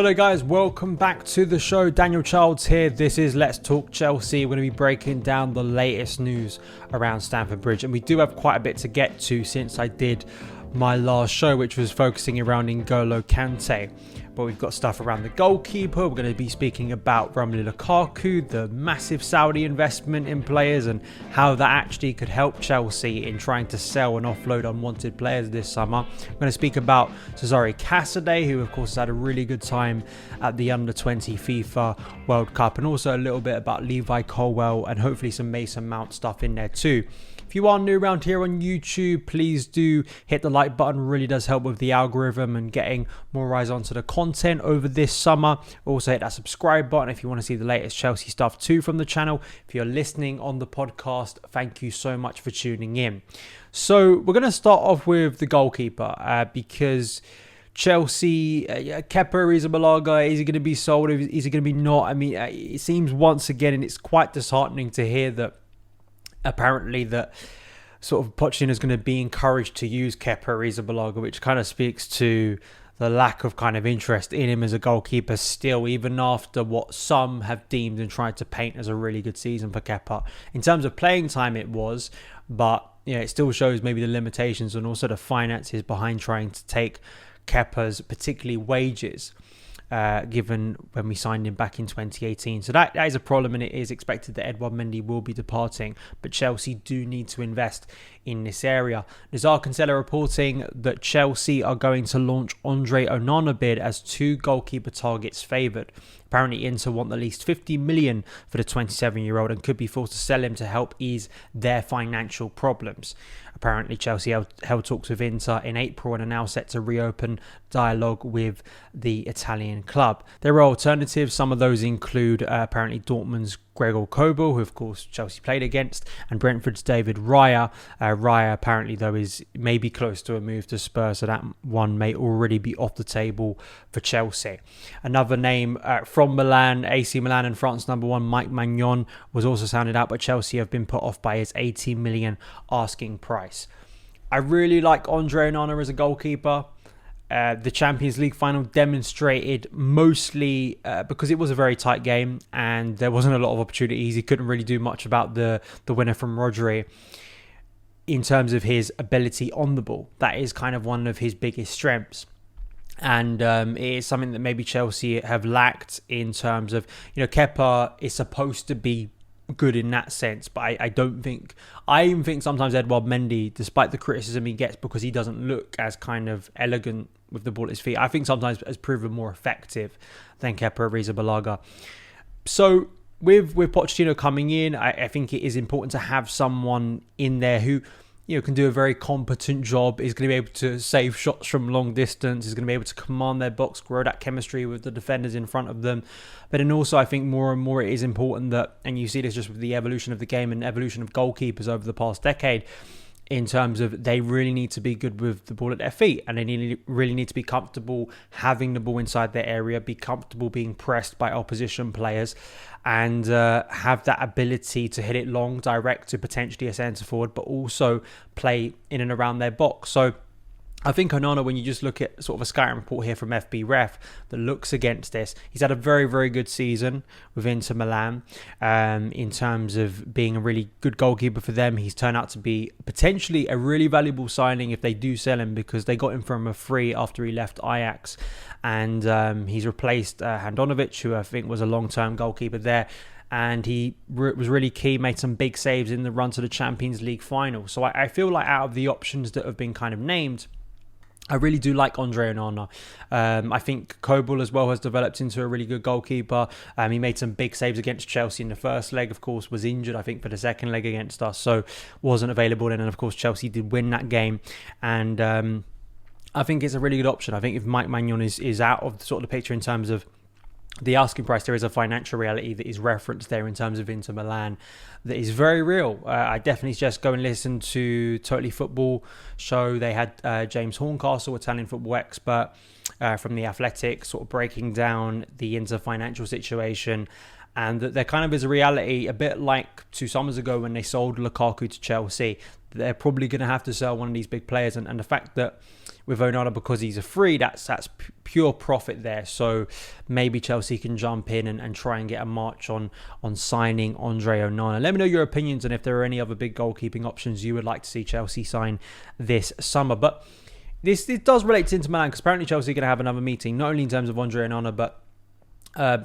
Hello there guys, welcome back to the show. Daniel Childs here. This is Let's Talk Chelsea. We're going to be breaking down the latest news around Stamford Bridge, and we do have quite a bit to get to since I did my last show, which was focusing around N'Golo Kante. But we've got stuff around the goalkeeper. We're going to be speaking about Romelu Lukaku, the massive Saudi investment in players, and how that actually could help Chelsea in trying to sell and offload unwanted players this summer. I'm going to speak about Cesare Casadei, who of course has had a really good time at the Under-20 FIFA World Cup, and also a little bit about Levi Colwill and hopefully some Mason Mount stuff in there too. If you are new around here on YouTube, please do hit the like button. It really does help with the algorithm and getting more eyes onto the content over this summer. Also hit that subscribe button if you want to see the latest Chelsea stuff too from the channel. If you're listening on the podcast, thank you so much for tuning in. So we're going to start off with the goalkeeper because Chelsea, Kepa Arrizabalaga, is he going to be sold? Is he going to be not? I mean, it seems once again, and it's quite disheartening to hear that apparently that sort of Pochettino is going to be encouraged to use Kepa Arrizabalaga, which kind of speaks to the lack of kind of interest in him as a goalkeeper still, even after what some have deemed and tried to paint as a really good season for Kepa. In terms of playing time, it was, but it still shows maybe the limitations and also the finances behind trying to take Kepa's particularly wages. Given when we signed him back in 2018. So that is a problem, and it is expected that Edouard Mendy will be departing, but Chelsea do need to invest in this area. Nazar Kinsella reporting that Chelsea are going to launch Andre Onana bid as two goalkeeper targets favoured. Apparently Inter want at least 50 million for the 27-year-old and could be forced to sell him to help ease their financial problems. Apparently Chelsea held talks with Inter in April and are now set to reopen dialogue with the Italian club. There are alternatives. Some of those include apparently Dortmund's Gregor Kobel, who of course Chelsea played against, and Brentford's David Raya. Raya apparently though is maybe close to a move to Spurs, so that one may already be off the table for Chelsea. Another name from Milan, AC Milan and France #1 Mike Maignan was also sounded out, but Chelsea have been put off by his 80 million asking price. I really like Andre Onana as a goalkeeper. The Champions League final demonstrated mostly because it was a very tight game and there wasn't a lot of opportunities. He couldn't really do much about the winner from Rodri in terms of his ability on the ball. That is kind of one of his biggest strengths. And it is something that maybe Chelsea have lacked in terms of, Kepa is supposed to be good in that sense, but I even think sometimes Edouard Mendy, despite the criticism he gets because he doesn't look as kind of elegant with the ball at his feet, I think sometimes has proven more effective than Kepa Arrizabalaga. So with Pochettino coming in, I think it is important to have someone in there who can do a very competent job, is going to be able to save shots from long distance, is going to be able to command their box, grow that chemistry with the defenders in front of them. But then also I think more and more it is important that, and you see this just with the evolution of the game and evolution of goalkeepers over the past decade, in terms of they really need to be good with the ball at their feet, and they really need to be comfortable having the ball inside their area, be comfortable being pressed by opposition players, and have that ability to hit it long, direct to potentially a centre forward, but also play in and around their box. So I think Onana, when you just look at sort of a scouting report here from FB Ref that looks against this, he's had a very, very good season with Inter Milan in terms of being a really good goalkeeper for them. He's turned out to be potentially a really valuable signing if they do sell him, because they got him from a free after he left Ajax, and he's replaced Handanovic, who I think was a long-term goalkeeper there. And he was really key, made some big saves in the run to the Champions League final. So I feel like out of the options that have been kind of named, I really do like Andre Onana. I think Kobel as well has developed into a really good goalkeeper. He made some big saves against Chelsea in the first leg, of course, was injured, I think, for the second leg against us, so wasn't available then. And of course, Chelsea did win that game. And I think it's a really good option. I think if Mike Maignan is out of the picture in terms of the asking price, there is a financial reality that is referenced there in terms of Inter Milan that is very real. I definitely suggest go and listen to Totally Football show. They had James Horncastle, Italian football expert from The Athletic, sort of breaking down the Inter financial situation, and that there kind of is a reality, a bit like 2 summers ago when they sold Lukaku to Chelsea. They're probably going to have to sell one of these big players, and the fact that with Onana because he's a free. That's pure profit there. So maybe Chelsea can jump in and try and get a march on signing Andre Onana. Let me know your opinions and if there are any other big goalkeeping options you would like to see Chelsea sign this summer. But this does relate to Inter Milan because apparently Chelsea are going to have another meeting, not only in terms of Andre Onana, but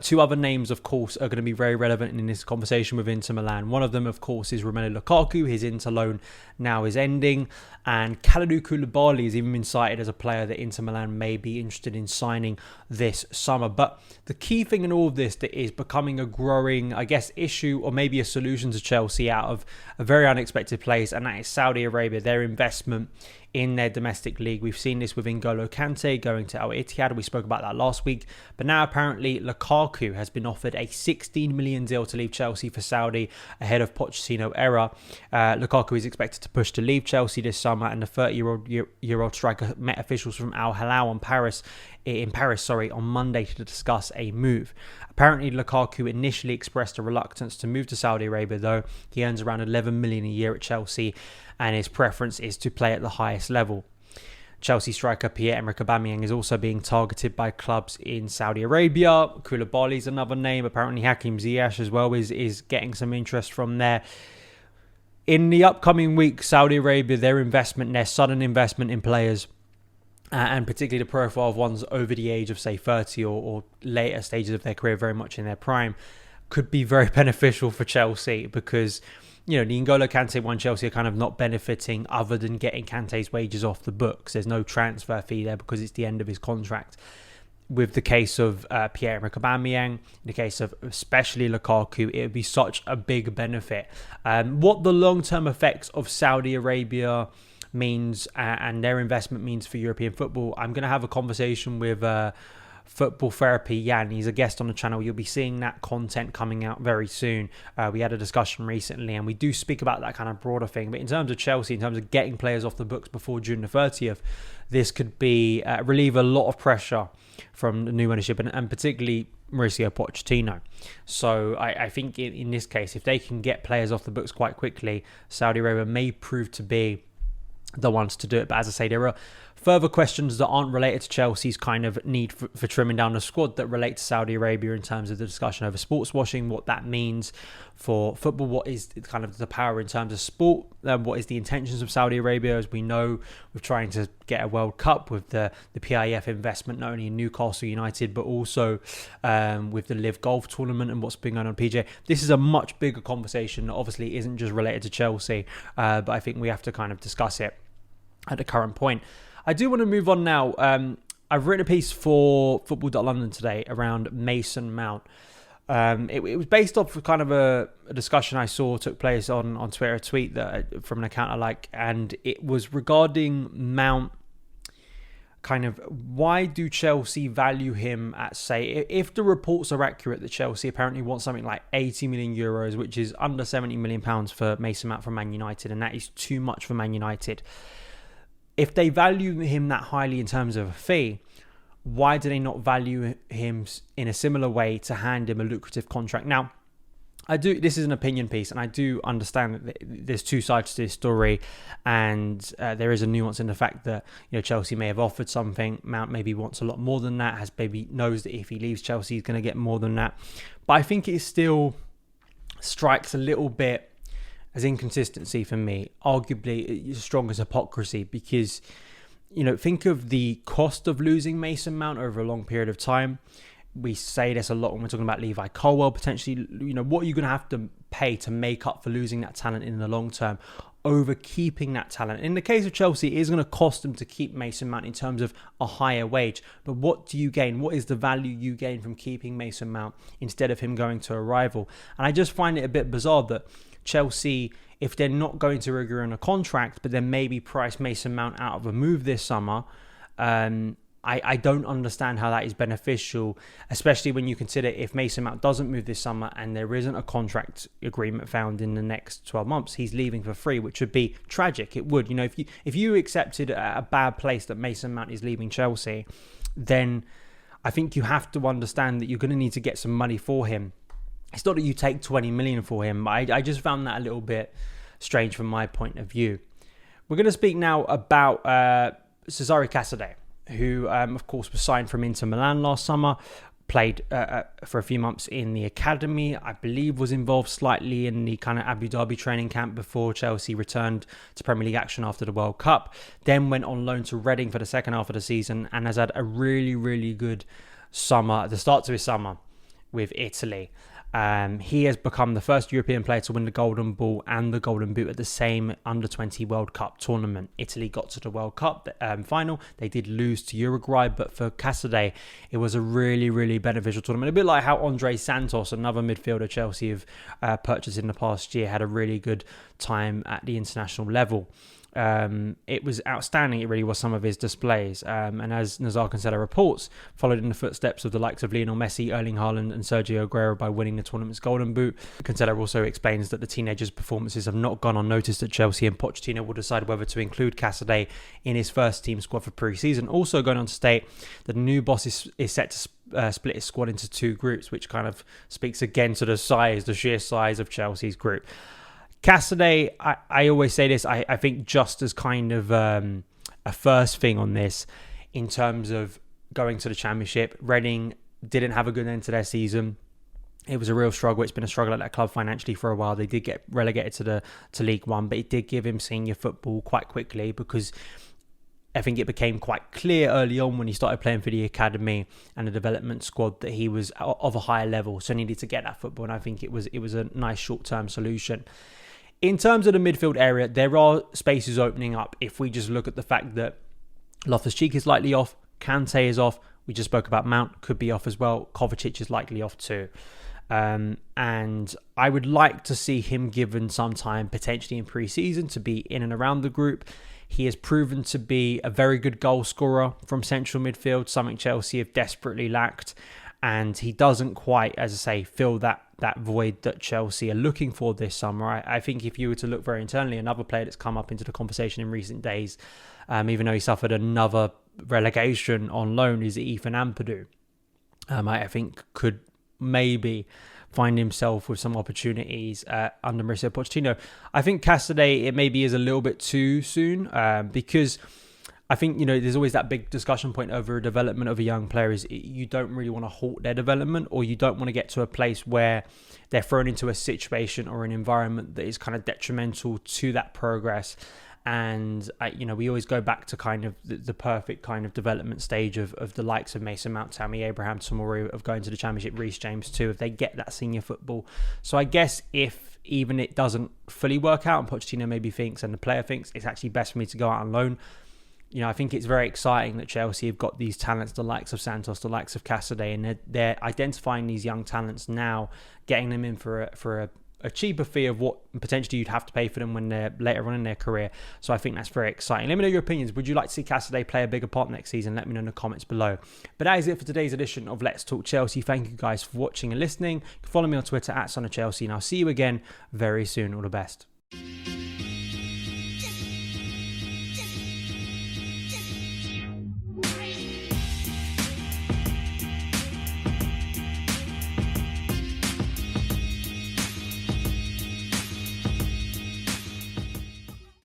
two other names, of course, are going to be very relevant in this conversation with Inter Milan. One of them, of course, is Romelu Lukaku. His Inter loan now is ending. And Kalidou Koulibaly has even been cited as a player that Inter Milan may be interested in signing this summer. But the key thing in all of this that is becoming a growing, I guess, issue or maybe a solution to Chelsea out of a very unexpected place, and that is Saudi Arabia, their investment in their domestic league. We've seen this with N'Golo Kante going to Al Ittihad. We spoke about that last week. But now apparently Lukaku has been offered a 16 million deal to leave Chelsea for Saudi ahead of Pochettino era. Lukaku is expected to push to leave Chelsea this summer, and the 30-year-old striker met officials from Al Hilal in Paris on Monday to discuss a move. Apparently, Lukaku initially expressed a reluctance to move to Saudi Arabia, though he earns around 11 million a year at Chelsea, and his preference is to play at the highest level. Chelsea striker Pierre-Emerick Aubameyang is also being targeted by clubs in Saudi Arabia. Koulibaly is another name. Apparently, Hakim Ziyech as well is getting some interest from there. In the upcoming week, Saudi Arabia, their sudden investment in players, and particularly the profile of ones over the age of, say, 30 or later stages of their career, very much in their prime, could be very beneficial for Chelsea because, you know, the N'Golo Kante one, Chelsea are kind of not benefiting other than getting Kante's wages off the books. There's no transfer fee there because it's the end of his contract. With the case of Pierre-Emerick Aubameyang, in the case of especially Lukaku, it would be such a big benefit. What the long-term effects of Saudi Arabia means and their investment means for European football, I'm going to have a conversation with Football Therapy Jan. He's a guest on the channel. You'll be seeing that content coming out very soon. We had a discussion recently and we do speak about that kind of broader thing. But in terms of Chelsea, in terms of getting players off the books before June the 30th, this could be relieve a lot of pressure from the new ownership and particularly Mauricio Pochettino. So I think in this case, if they can get players off the books quite quickly, Saudi Arabia may prove to be the ones to do it. But as I say, there are further questions that aren't related to Chelsea's kind of need for trimming down the squad that relate to Saudi Arabia in terms of the discussion over sports washing, what that means for football, what is kind of the power in terms of sport, what is the intentions of Saudi Arabia, as we know, with trying to get a World Cup with the PIF investment, not only in Newcastle United, but also with the Live Golf Tournament and what's been going on PJ. This is a much bigger conversation that obviously isn't just related to Chelsea, but I think we have to kind of discuss it at the current point. I do want to move on now. I've written a piece for Football.London today around Mason Mount. It was based off of kind of a discussion I saw took place on Twitter, a tweet that from an account I like, and it was regarding Mount. Kind of, why do Chelsea value him at, say, if the reports are accurate that Chelsea apparently want something like 80 million euros, which is under 70 million pounds for Mason Mount from Man United, and that is too much for Man United. If they value him that highly in terms of a fee, why do they not value him in a similar way to hand him a lucrative contract? Now, this is an opinion piece, and I do understand that there's two sides to this story, and there is a nuance in the fact that, you know, Chelsea may have offered something. Mount maybe wants a lot more than that, knows that if he leaves Chelsea, he's going to get more than that. But I think it still strikes a little bit as inconsistency for me, arguably as strong as hypocrisy, because, you know, think of the cost of losing Mason Mount over a long period of time. We say this a lot when we're talking about Levi Colwill, potentially, you know, what are you going to have to pay to make up for losing that talent in the long term over keeping that talent? In the case of Chelsea, it is going to cost them to keep Mason Mount in terms of a higher wage. But what do you gain? What is the value you gain from keeping Mason Mount instead of him going to a rival? And I just find it a bit bizarre that Chelsea, if they're not going to agree on a contract, but then maybe price Mason Mount out of a move this summer, I don't understand how that is beneficial, especially when you consider if Mason Mount doesn't move this summer and there isn't a contract agreement found in the next 12 months, he's leaving for free, which would be tragic. It would, you know, if you accepted a bad place that Mason Mount is leaving Chelsea, then I think you have to understand that you're going to need to get some money for him. It's not that you take 20 million for him. I just found that a little bit strange from my point of view. We're going to speak now about Cesare Casadei, who, of course, was signed from Inter Milan last summer, played for a few months in the academy, I believe was involved slightly in the kind of Abu Dhabi training camp before Chelsea returned to Premier League action after the World Cup, then went on loan to Reading for the second half of the season and has had a really, really good summer, the start to his summer with Italy. He has become the first European player to win the Golden Ball and the Golden Boot at the same Under-20 World Cup tournament. Italy got to the World Cup final. They did lose to Uruguay, but for Casadei, it was a really, really beneficial tournament. A bit like how Andre Santos, another midfielder Chelsea have purchased in the past year, had a really good time at the international level. It was outstanding. It really was, some of his displays. And as Nazar Cansella reports, followed in the footsteps of the likes of Lionel Messi, Erling Haaland and Sergio Aguero by winning the tournament's Golden Boot. Cansella also explains that the teenager's performances have not gone unnoticed at Chelsea, and Pochettino will decide whether to include Casadei in his first team squad for pre-season. Also going on to state that the new boss is set to split his squad into two groups, which kind of speaks again to the sheer size of Chelsea's group. Casadei, I always say this, I think just as kind of a first thing on this in terms of going to the Championship, Reading didn't have a good end to their season. It was a real struggle. It's been a struggle at that club financially for a while. They did get relegated to League One, but it did give him senior football quite quickly, because I think it became quite clear early on when he started playing for the academy and the development squad that he was of a higher level, so needed to get that football, and I think it was a nice short-term solution. In terms of the midfield area, there are spaces opening up if we just look at the fact that Loftus-Cheek is likely off, Kante is off, we just spoke about Mount, could be off as well, Kovacic is likely off too. And I would like to see him given some time, potentially in pre-season, to be in and around the group. He has proven to be a very good goal scorer from central midfield, something Chelsea have desperately lacked. And he doesn't quite, as I say, fill that void that Chelsea are looking for this summer. I think if you were to look very internally, another player that's come up into the conversation in recent days, even though he suffered another relegation on loan, is Ethan Ampadu. I think could maybe find himself with some opportunities under Mauricio Pochettino. I think Casadei, it maybe is a little bit too soon, because I think, there's always that big discussion point over a development of a young player is you don't really want to halt their development, or you don't want to get to a place where they're thrown into a situation or an environment that is kind of detrimental to that progress. And, we always go back to kind of the perfect kind of development stage of the likes of Mason Mount, Tammy Abraham, Tomori, of going to the Championship, Reece James too, if they get that senior football. So I guess if even it doesn't fully work out and Pochettino maybe thinks, and the player thinks, it's actually best for me to go out on loan, I think it's very exciting that Chelsea have got these talents, the likes of Santos, the likes of Casadei, and they're identifying these young talents now, getting them in for a cheaper fee of what potentially you'd have to pay for them when they're later on in their career. So I think that's very exciting. Let me know your opinions. Would you like to see Casadei play a bigger part next season? Let me know in the comments below. But that is it for today's edition of Let's Talk Chelsea. Thank you guys for watching and listening. You can follow me on Twitter @SonOfChelsea, and I'll see you again very soon. All the best.